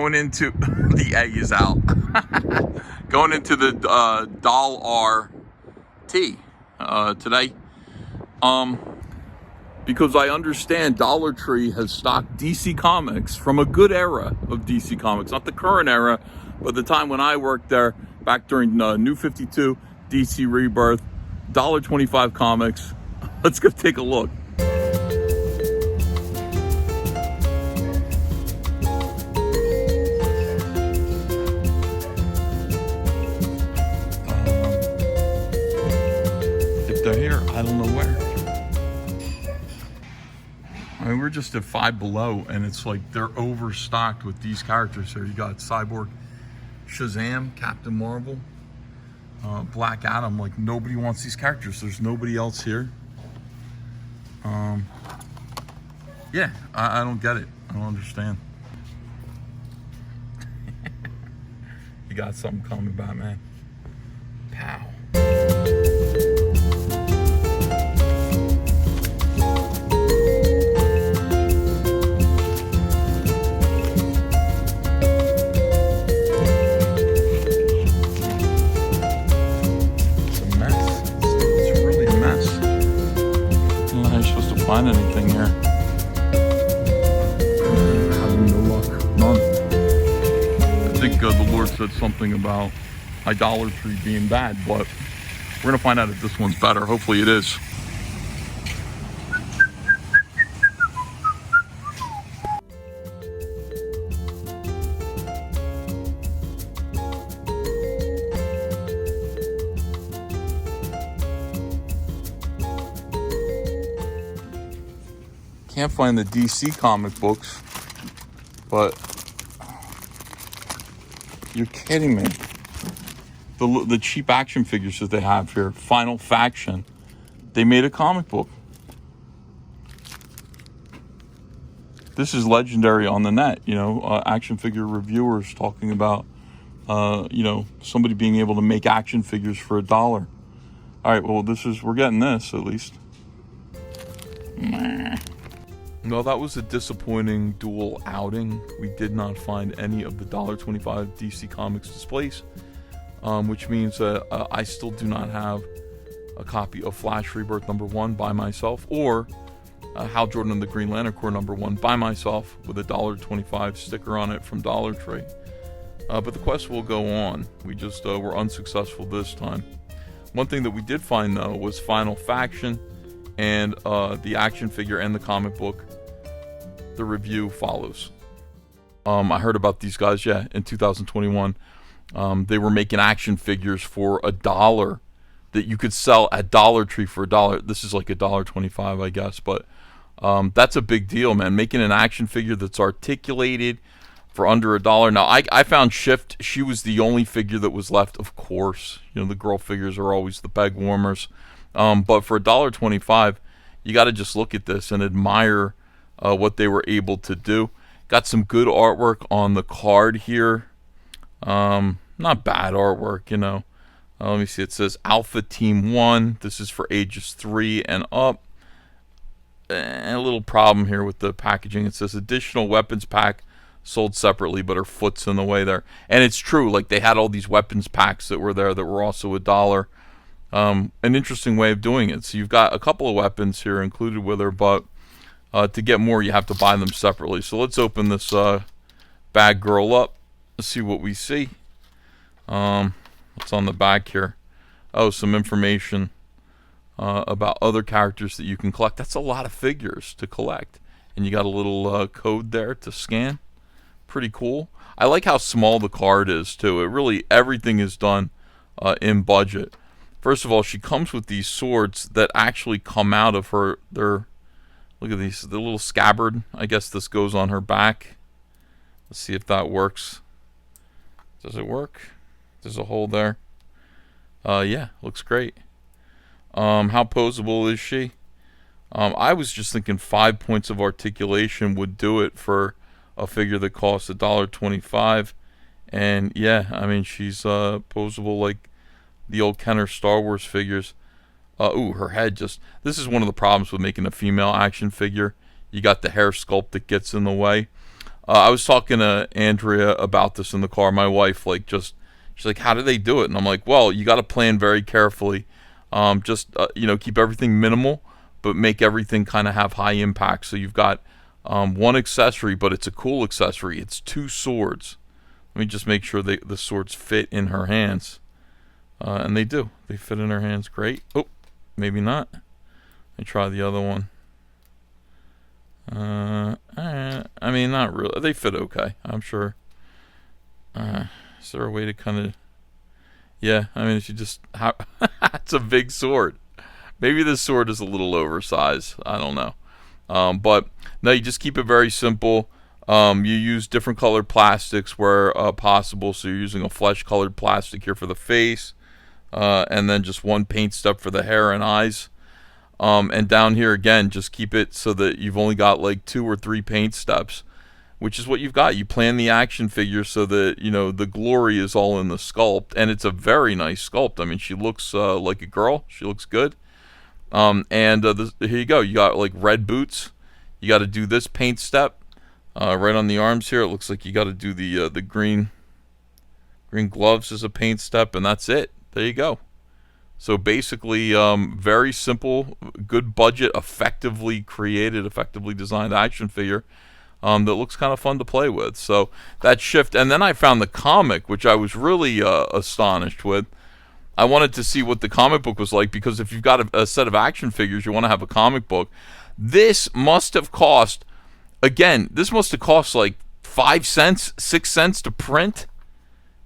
going into the A is out. Going into the Doll RT today. Because I understand Dollar Tree has stocked DC Comics from a good era of DC Comics, not the current era, but the time when I worked there, back during New 52, DC Rebirth, $1.25 comics. Let's go take a look. If they're here, I don't know where. I mean, we're just at Five Below, and it's like they're overstocked with these characters here. You got Cyborg, Shazam, Captain Marvel, Black Adam. Like, nobody wants these characters. There's nobody else here. Yeah, I don't get it. I don't understand. You got something coming, Batman. Pow. Find anything here. Having no luck. None. I think the Lord said something about idolatry being bad, but we're going to find out if this one's better. Hopefully it is. Can't find the DC comic books, but you're kidding me. The cheap action figures that they have here, Final Faction, they made a comic book. This is legendary on the net, you know, action figure reviewers talking about, you know, somebody being able to make action figures for $1. All right, well, we're getting this at least. Well, that was a disappointing dual outing. We did not find any of the $1.25 DC Comics displays, which means that I still do not have a copy of Flash Rebirth #1 by myself, or Hal Jordan and the Green Lantern Corps #1 by myself with a $1.25 sticker on it from Dollar Tree. But the quest will go on. We just were unsuccessful this time. One thing that we did find, though, was Final Faction and the action figure and the comic book. The review follows. I heard about these guys, in 2021. They were making action figures for $1 that you could sell at Dollar Tree for $1. This is like $1.25, I guess, but that's a big deal, man. Making an action figure that's articulated for under $1. Now, I found Shift. She was the only figure that was left, of course. You know, the girl figures are always the peg warmers. But for $1.25, you got to just look at this and admire what they were able to do. Got some good artwork on the card here. Not bad artwork, you know. Let me see. It says Alpha Team 1. This is for ages 3 and up. And a little problem here with the packaging. It says additional weapons pack sold separately, but her foot's in the way there. And it's true. Like, they had all these weapons packs that were there that were also $1. An interesting way of doing it. So you've got a couple of weapons here included with her, but to get more, you have to buy them separately. So let's open this bag girl up. Let's see what we see. What's on the back here? Oh, some information about other characters that you can collect. That's a lot of figures to collect. And you got a little code there to scan. Pretty cool. I like how small the card is, too. It really, everything is done in budget. First of all, she comes with these swords that actually come out of their look at these, the little scabbard. I guess this goes on her back. Let's see if that works. Does it work? There's a hole there. Yeah, looks great. How posable is she? I was just thinking 5 points of articulation would do it for a figure that costs $1.25. And yeah, I mean, she's posable like the old Kenner Star Wars figures. Ooh, her head just... This is one of the problems with making a female action figure. You got the hair sculpt that gets in the way. I was talking to Andrea about this in the car. My wife, she's like, how do they do it? And I'm like, well, you got to plan very carefully. Keep everything minimal, but make everything kind of have high impact. So you've got one accessory, but it's a cool accessory. It's 2 swords. Let me just make sure the swords fit in her hands. And they do. They fit in her hands great. Oh, maybe not. Let me try the other one. I mean, not really. They fit okay, I'm sure. Is there a way to kind of... Yeah, I mean, if you just... It's a big sword. Maybe this sword is a little oversized. I don't know. But, no, you just keep it very simple. You use different colored plastics where possible. So you're using a flesh-colored plastic here for the face. And then just one paint step for the hair and eyes. And down here, again, just keep it so that you've only got like 2 or 3 paint steps, which is what you've got. You plan the action figure so that, the glory is all in the sculpt. And it's a very nice sculpt. I mean, she looks like a girl. She looks good. Here you go. You got like red boots. You got to do this paint step right on the arms here. It looks like you got to do the green gloves as a paint step, and that's it. There you go. So basically, very simple, good budget, effectively created, effectively designed action figure that looks kind of fun to play with. So that shift, and then I found the comic, which I was really astonished with. I wanted to see what the comic book was like, because if you've got a set of action figures, you want to have a comic book. This must have cost, like 5 cents, 6 cents to print.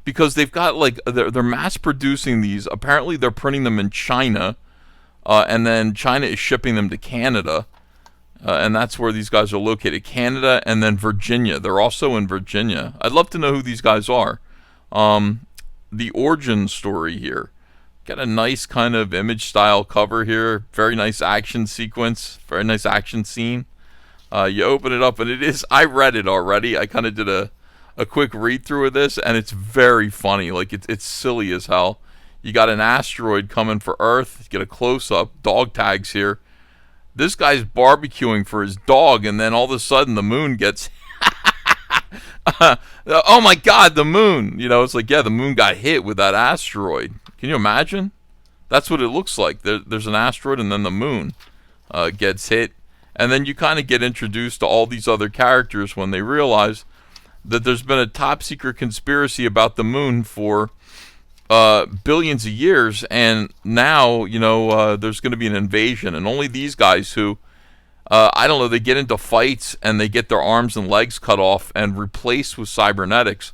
Because they've got they're mass producing these. Apparently they're printing them in China, and then China is shipping them to Canada, and that's where these guys are located. Canada and then Virginia. They're also in Virginia. I'd love to know who these guys are. The origin story here. Got a nice kind of image style cover here. Very nice action sequence. Very nice action scene. You open it up and it is. I read it already. I kind of did a quick read through of this, and it's very funny. Like it's silly as hell. You got an asteroid coming for Earth. Get a close up. Dog tags here. This guy's barbecuing for his dog, and then all of a sudden the moon gets. Oh my God, the moon! It's like, yeah, the moon got hit with that asteroid. Can you imagine? That's what it looks like. There's an asteroid, and then the moon gets hit, and then you kind of get introduced to all these other characters when they realize that there's been a top secret conspiracy about the moon for billions of years, and now there's going to be an invasion, and only these guys who I don't know, they get into fights and they get their arms and legs cut off and replaced with cybernetics.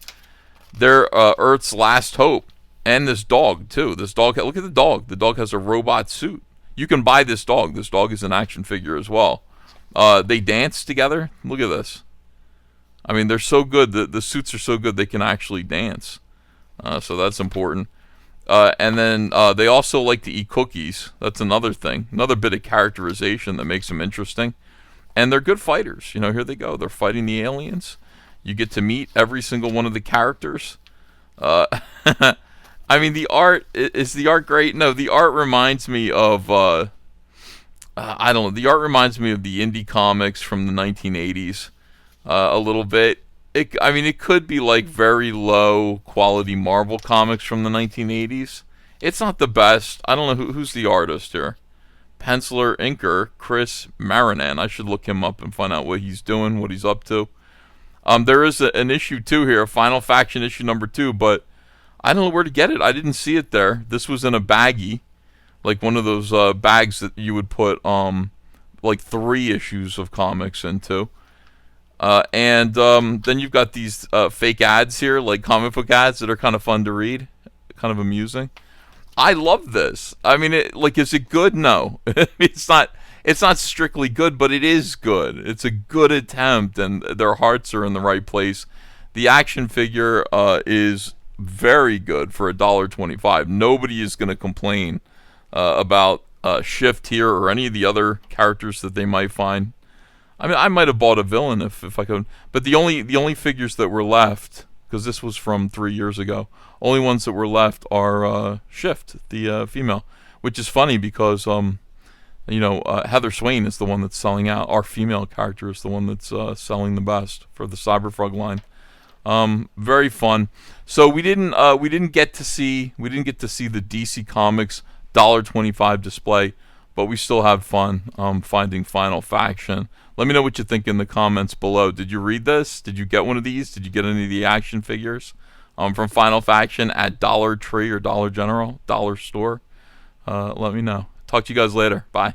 They're Earth's last hope. And this dog too. This dog, look at the dog. The dog has a robot suit. You can buy this dog. This dog is an action figure as well. They dance together. Look at this. I mean, they're so good. The suits are so good they can actually dance. So that's important. And then they also like to eat cookies. That's another thing. Another bit of characterization that makes them interesting. And they're good fighters. Here they go. They're fighting the aliens. You get to meet every single one of the characters. I mean, the art, is the art great? No, the art reminds me of, I don't know, the art reminds me of the indie comics from the 1980s a little bit. It could be like very low quality Marvel comics from the 1980s. It's not the best. I don't know who's the artist here. Penciler, inker, Chris Marinan. I should look him up and find out what he's doing, what he's up to. There is an issue 2 here, Final Faction issue number 2, but I don't know where to get it. I didn't see it there. This was in a baggie, like one of those bags that you would put like 3 issues of comics into. And then you've got these fake ads here, like comic book ads that are kind of fun to read, kind of amusing. I love this. I mean, is it good? No, it's not. It's not strictly good, but it is good. It's a good attempt, and their hearts are in the right place. The action figure is very good for $1.25. Nobody is going to complain about Shift here or any of the other characters that they might find. I mean, I might have bought a villain if I could, but the only figures that were left, because this was from 3 years ago, only ones that were left are Shift, the female, which is funny because Heather Swain is the one that's selling out. Our female character is the one that's selling the best for the Cyberfrog line. Very fun. So we didn't get to see the DC Comics $1.25 display, but we still had fun finding Final Faction. Let me know what you think in the comments below. Did you read this? Did you get one of these? Did you get any of the action figures from Final Faction at Dollar Tree or Dollar General, Dollar Store? Let me know. Talk to you guys later. Bye.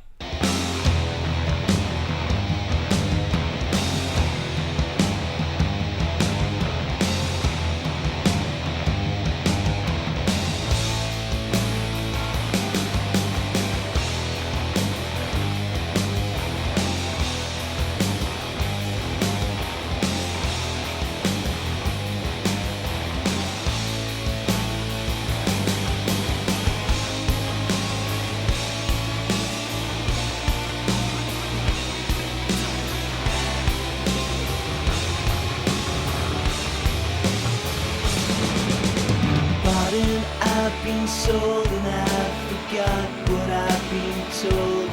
I've been sold and I forgot what I've been told.